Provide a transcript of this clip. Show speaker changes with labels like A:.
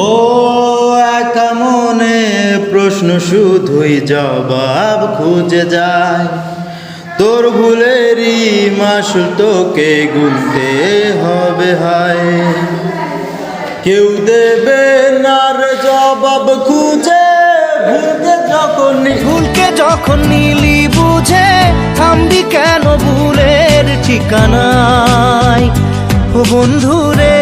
A: ও একা মনে প্রশ্ন শুধুই জবাব খুঁজে যায়, তোর ভুলেরই মাসুল তোকে গুনতে হবে হায়। কেউ দেবে না রে জবাব খুঁজে,
B: ভুলকে যখন নিলি বুঝে থামবি কেন ভুলের ঠিকানায়। ও বন্ধু রে